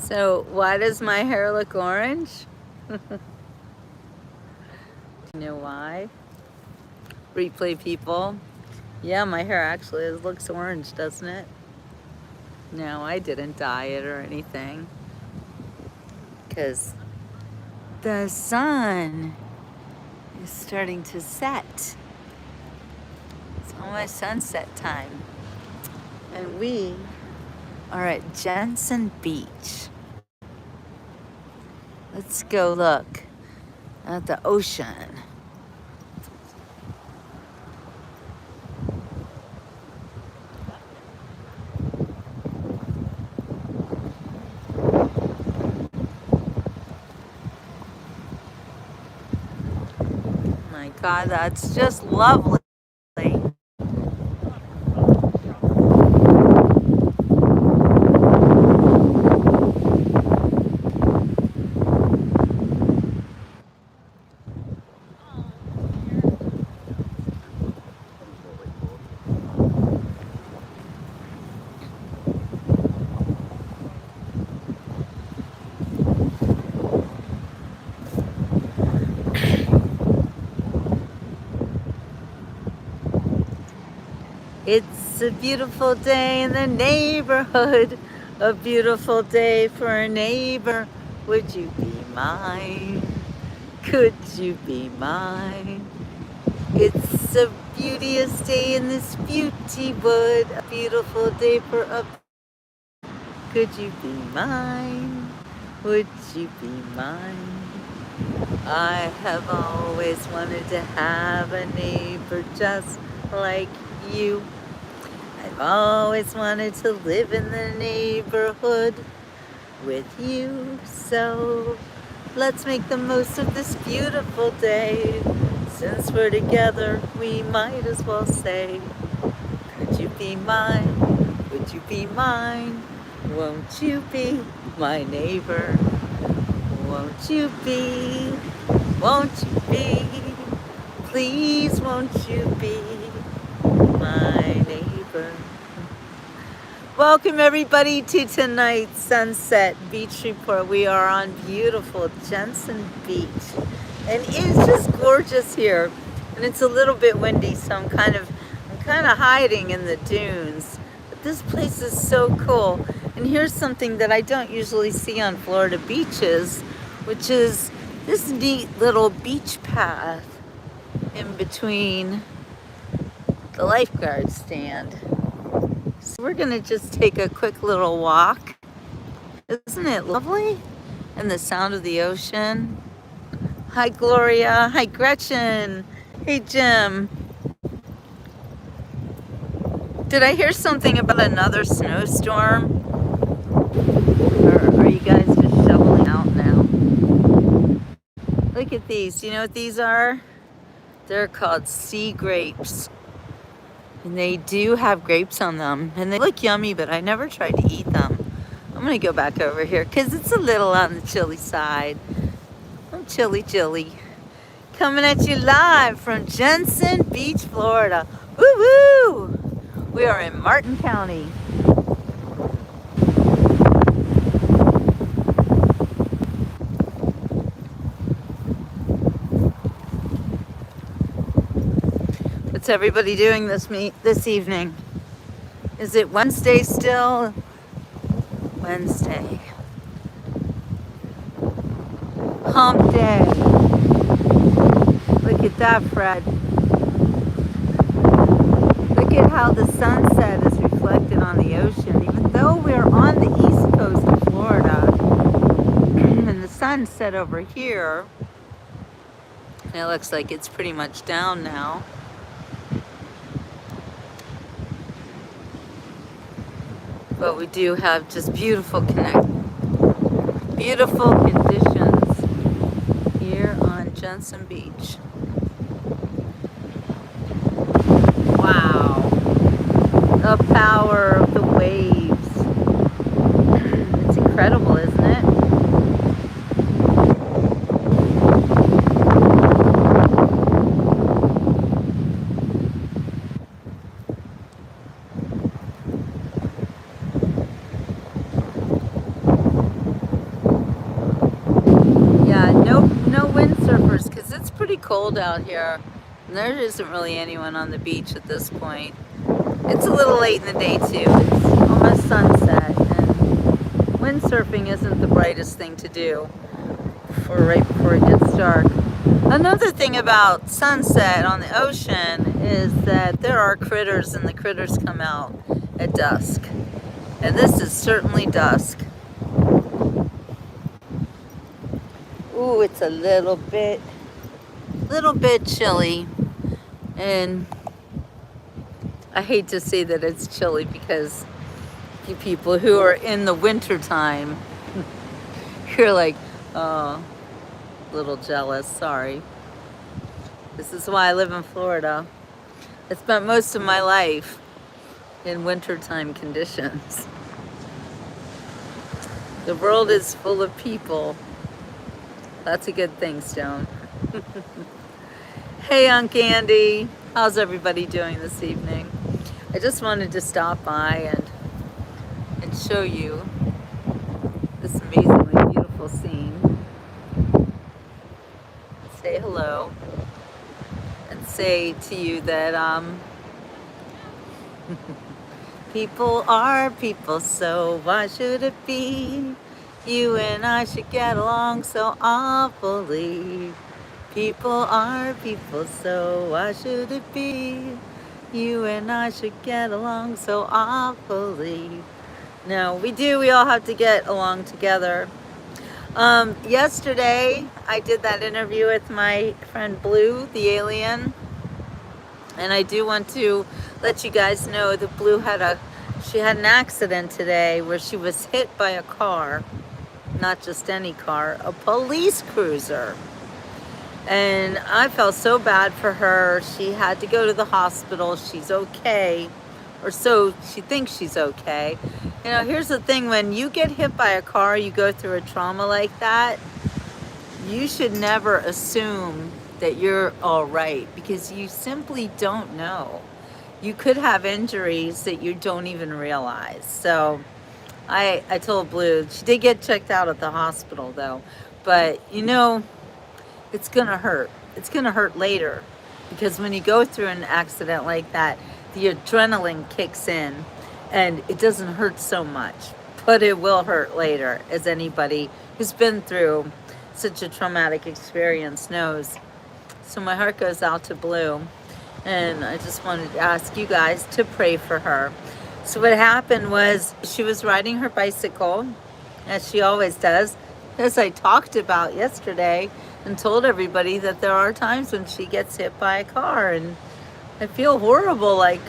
So why does my hair look orange? Do you know why? Replay people. Yeah, my hair actually looks orange, doesn't it? No, I didn't dye it or anything. Because the sun is starting to set. It's almost sunset time. And we are at Jensen Beach. Let's go look at the ocean. My God, that's just lovely. It's a beautiful day in the neighborhood, a beautiful day for a neighbor. Would you be mine? Could you be mine? It's a beauteous day in this beauty wood, a beautiful day for a... Could you be mine? Would you be mine? I have always wanted to have a neighbor just like you. I've always wanted to live in the neighborhood with you. So let's make the most of this beautiful day. Since we're together, we might as well say, could you be mine? Would you be mine? Won't you be my neighbor? Won't you be? Won't you be? Please won't you be my neighbor? Welcome everybody to tonight's Sunset Beach Report. We are on beautiful Jensen Beach. And it's just gorgeous here. And it's a little bit windy, so I'm kind of hiding in the dunes. But this place is so cool. And here's something that I don't usually see on Florida beaches, which is this neat little beach path in between the lifeguard stand. So we're gonna just take a quick little walk. Isn't it lovely? And the sound of the ocean. Hi Gloria, hi Gretchen, hey Jim. Did I hear something about another snowstorm? Or are you guys just shoveling out now? Look at these, you know what these are? They're called sea grapes. And they do have grapes on them. And they look yummy, but I never tried to eat them. I'm gonna go back over here because it's a little on the chilly side. I'm chilly. Coming at you live from Jensen Beach, Florida. Woo-woo! We are in Martin County. What's everybody doing this evening? Is it Wednesday still? Wednesday. Hump day. Look at that, Fred. Look at how the sunset is reflected on the ocean. Even though we're on the east coast of Florida, and the sun's set over here, and it looks like it's pretty much down now. But we do have just beautiful conditions here on Jensen Beach. Wow, the power of the waves. It's incredible, isn't it? cold out here. And there isn't really anyone on the beach at this point. It's a little late in the day too. It's almost sunset, and windsurfing isn't the brightest thing to do right before it gets dark. Another thing about sunset on the ocean is that there are critters, and the critters come out at dusk. And this is certainly dusk. Ooh, it's a little bit chilly. And I hate to say that it's chilly because you people who are in the winter time, you're like, oh, a little jealous, sorry. This is why I live in Florida. I spent most of my life in wintertime conditions. The world is full of people. That's a good thing, Stone. Hey, Aunt Andy. How's everybody doing this evening? I just wanted to stop by and show you this amazingly beautiful scene. Say hello. And say to you that people are people, so why should it be? You and I should get along so awfully. People are people, so why should it be? You and I should get along so awfully. No, we all have to get along together. Yesterday, I did that interview with my friend Blue, the alien. And I do want to let you guys know that Blue had an accident today where she was hit by a car, not just any car, a police cruiser. And I felt so bad for her. She had to go to the hospital. She's okay, or so she thinks she's okay. You know, here's the thing, when you get hit by a car, you go through a trauma like that, you should never assume that you're all right, because you simply don't know. You could have injuries that you don't even realize. So I told Blue, she did get checked out at the hospital though, but you know, it's gonna hurt. It's gonna hurt later, because when you go through an accident like that, the adrenaline kicks in and it doesn't hurt so much, but it will hurt later, as anybody who's been through such a traumatic experience knows. So my heart goes out to Blue, and I just wanted to ask you guys to pray for her. So what happened was, she was riding her bicycle, as she always does, as I talked about yesterday, and told everybody that there are times when she gets hit by a car, and I feel horrible, like,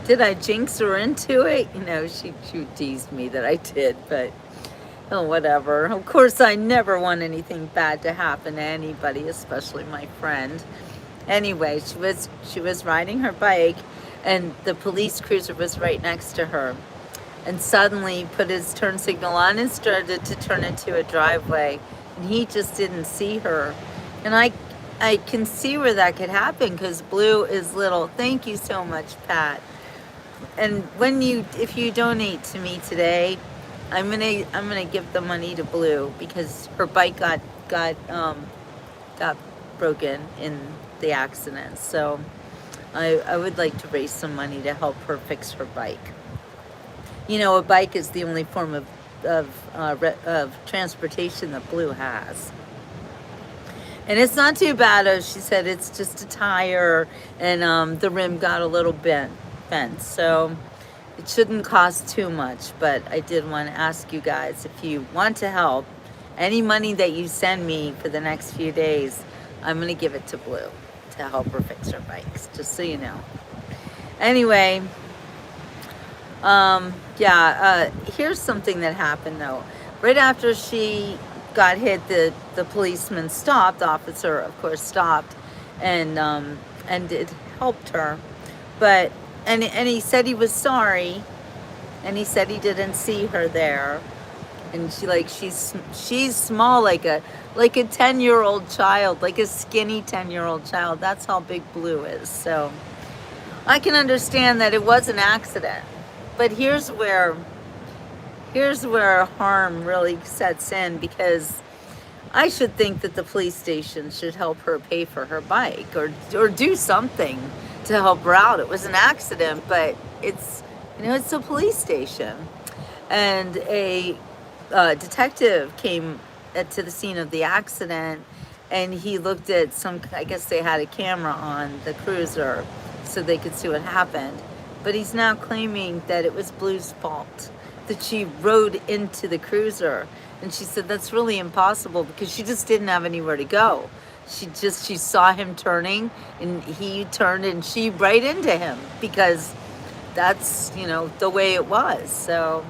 did I jinx her into it? You know, she teased me that I did, but oh, whatever. Of course, I never want anything bad to happen to anybody, especially my friend. Anyway, she was riding her bike, and the police cruiser was right next to her, and suddenly put his turn signal on and started to turn into a driveway, and he just didn't see her. And I can see where that could happen, because Blue is little. Thank you so much, Pat. And if you donate to me today, I'm gonna give the money to Blue, because her bike got broken in the accident. So I would like to raise some money to help her fix her bike. You know, a bike is the only form of transportation that Blue has. And it's not too bad, as she said, it's just a tire, and the rim got a little bent. So it shouldn't cost too much, but I did want to ask you guys, if you want to help, any money that you send me for the next few days, I'm going to give it to Blue to help her fix her bikes, just so you know. Anyway, here's something that happened though. Right after she got hit, the policeman stopped, the officer of course stopped, and it helped her, but and he said he was sorry, and he said he didn't see her there, and she's small, like a 10-year-old child, like a skinny 10-year-old child. That's how big Blue is. So I can understand that it was an accident, but here's where harm really sets in, because I should think that the police station should help her pay for her bike, or do something to help her out. It was an accident, but it's, it's a police station. And a detective came to the scene of the accident, and he looked at some, I guess they had a camera on the cruiser so they could see what happened. But he's now claiming that it was Blue's fault, that she rode into the cruiser. And she said that's really impossible because she just didn't have anywhere to go. She saw him turning, and he turned, and she right into him, because that's, the way it was. So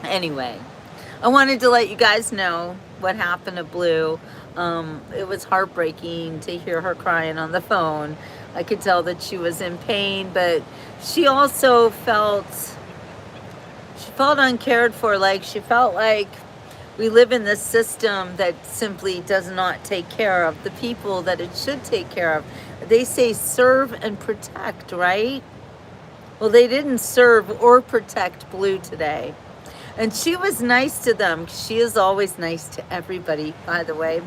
anyway, I wanted to let you guys know what happened to Blue. It was heartbreaking to hear her crying on the phone. I could tell that she was in pain, but she also felt uncared for. Like, she felt like we live in this system that simply does not take care of the people that it should take care of. They say serve and protect, right? Well, they didn't serve or protect Blue today. And she was nice to them. She is always nice to everybody, by the way.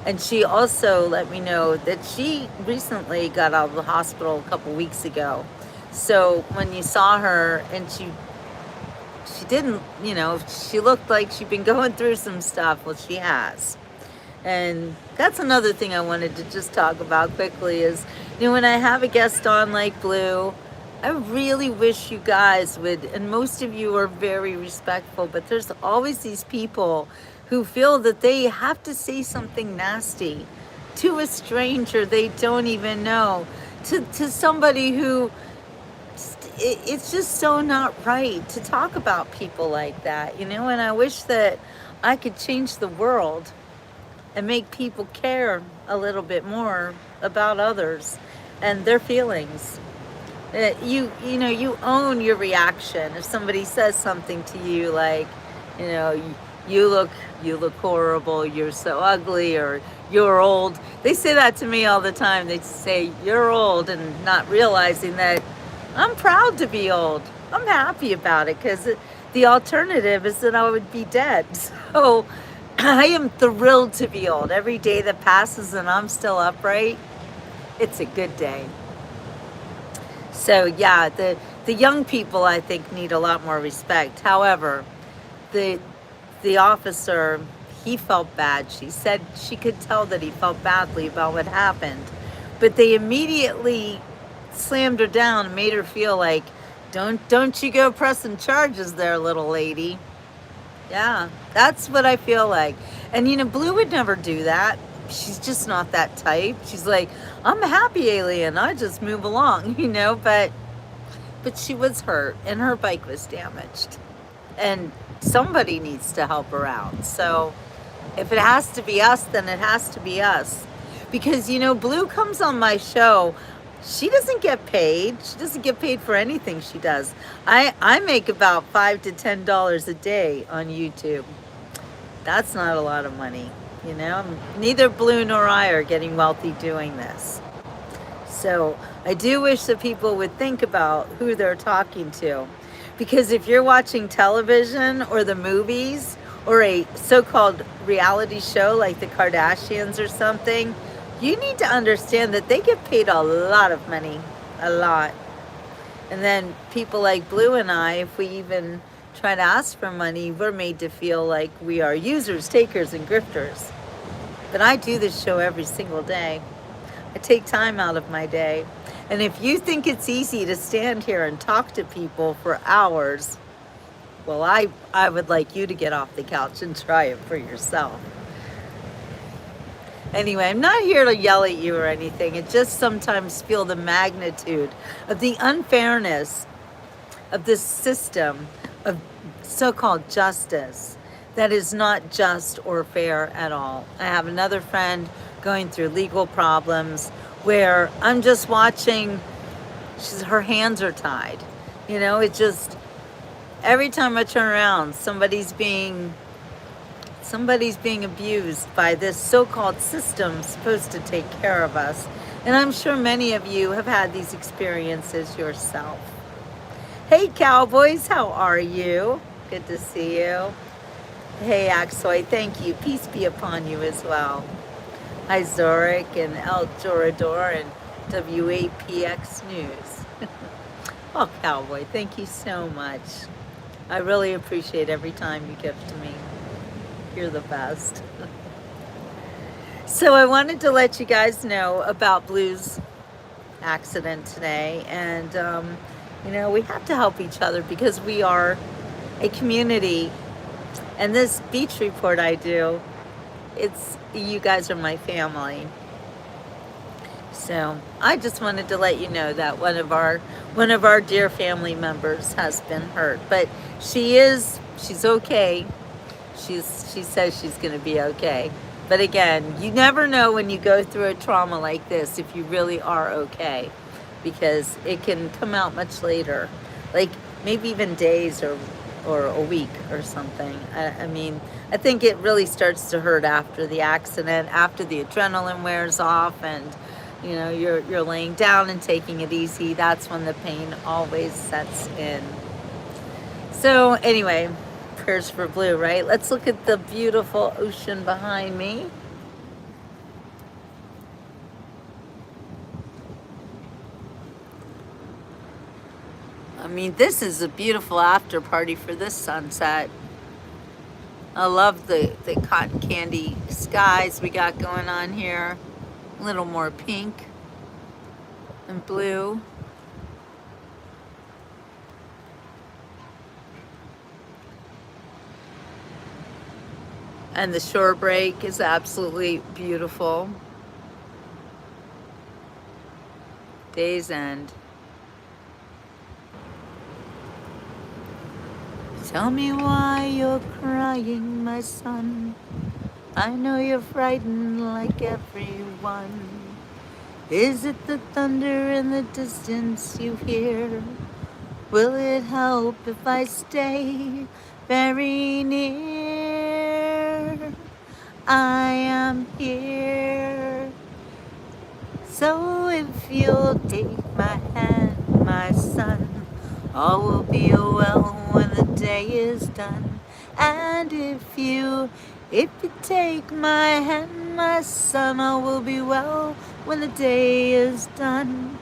And she also let me know that she recently got out of the hospital a couple weeks ago. So when you saw her, and she didn't, she looked like she'd been going through some stuff. Well, she has. And that's another thing I wanted to just talk about quickly is, when I have a guest on like Blue, I really wish you guys would, and most of you are very respectful, but there's always these people who feel that they have to say something nasty to a stranger they don't even know, to somebody who, it's just so not right to talk about people like that, and I wish that I could change the world and make people care a little bit more about others and their feelings. You own your reaction. If somebody says something to you like, you look horrible, you're so ugly, or you're old. They say that to me all the time. They say you're old, and not realizing that I'm proud to be old. I'm happy about it, because the alternative is that I would be dead. So I am thrilled to be old. Every day that passes and I'm still upright, it's a good day. So yeah, the young people, I think, need a lot more respect. However, the officer, he felt bad. She said she could tell that he felt badly about what happened, but they immediately slammed her down and made her feel like, don't you go pressing charges there, little lady. Yeah, that's what I feel like. And Blue would never do that. She's just not that type. She's like, I'm a happy alien, I just move along, but she was hurt, and her bike was damaged, and somebody needs to help her out. So if it has to be us, then it has to be us, because Blue comes on my show. She doesn't get paid. She doesn't get paid for anything she does. I make about $5 to $10 a day on YouTube. That's not a lot of money. Neither Blue nor I are getting wealthy doing this. So I do wish that people would think about who they're talking to, because if you're watching television or the movies or a so-called reality show like the Kardashians or something, you need to understand that they get paid a lot of money, a lot. And then people like Blue and I, if we even try to ask for money, we're made to feel like we are users, takers, and grifters. But I do this show every single day. I take time out of my day. And if you think it's easy to stand here and talk to people for hours, well, I would like you to get off the couch and try it for yourself. Anyway, I'm not here to yell at you or anything. I just sometimes feel the magnitude of the unfairness of this system of so-called justice that is not just or fair at all. I have another friend going through legal problems where I'm just watching, her hands are tied. It just, every time I turn around, somebody's being abused by this so-called system supposed to take care of us. And I'm sure many of you have had these experiences yourself. Hey, cowboys, how are you? Good to see you. Hey, Axoy, thank you. Peace be upon you as well. Hi, Zorik and El Jorador and WAPX News. Oh, Cowboy, thank you so much. I really appreciate every time you give to me. You're the best. So I wanted to let you guys know about Blue's accident today. And, we have to help each other because we are a community. And this beach report I do, you guys are my family. So I just wanted to let you know that one of our dear family members has been hurt, but she's okay. She says she's going to be okay. But again, you never know when you go through a trauma like this if you really are okay, because it can come out much later, like maybe even days or a week or something. I mean, I think it really starts to hurt after the accident, after the adrenaline wears off, and you're laying down and taking it easy. That's when the pain always sets in. So anyway, prayers for Blue, right? Let's look at the beautiful ocean behind me. I mean, this is a beautiful after party for this sunset. I love the cotton candy skies we got going on here. A little more pink and blue. And the shore break is absolutely beautiful. Day's End. Tell me why you're crying, my son. I know you're frightened like everyone. Is it the thunder in the distance you hear? Will it help if I stay very near? I am here. So if you'll take my hand, my son, all will be well when the day is done. And if you take my hand, my son, all will be well when the day is done.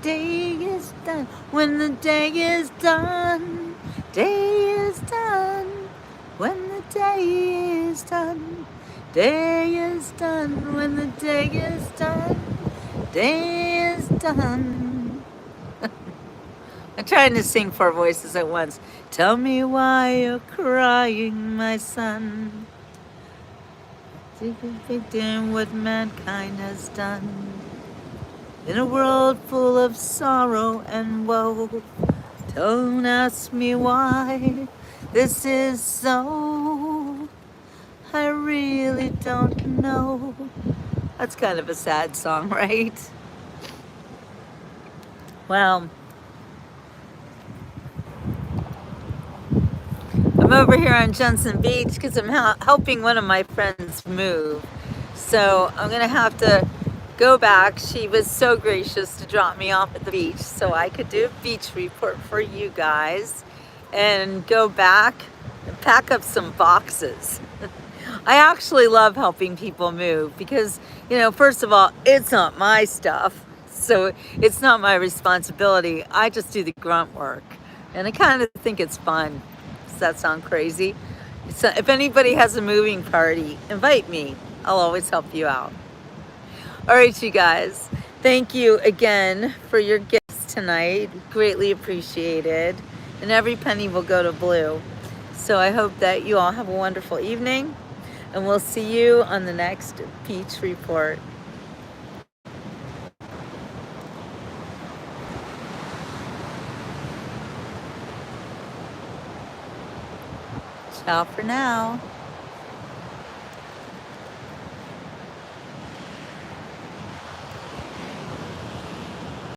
Day is done when the day is done. Day is done when the day is done. Day is done when the day is done. Day is done. I'm trying to sing four voices at once. Tell me why you're crying, my son. Depicting what mankind has done. In a world full of sorrow and woe, don't ask me why this is so. I really don't know. That's kind of a sad song, right? Well, I'm over here on Jensen Beach because I'm helping one of my friends move. So I'm going to have to go back. She was so gracious to drop me off at the beach so I could do a beach report for you guys and go back and pack up some boxes. I actually love helping people move because, first of all, it's not my stuff. So it's not my responsibility. I just do the grunt work. And I kind of think it's fun. Does that sound crazy? So if anybody has a moving party, invite me. I'll always help you out. All right, you guys. Thank you again for your gifts tonight. Greatly appreciated. And every penny will go to Blue. So I hope that you all have a wonderful evening. And we'll see you on the next Beach Report. Ciao for now.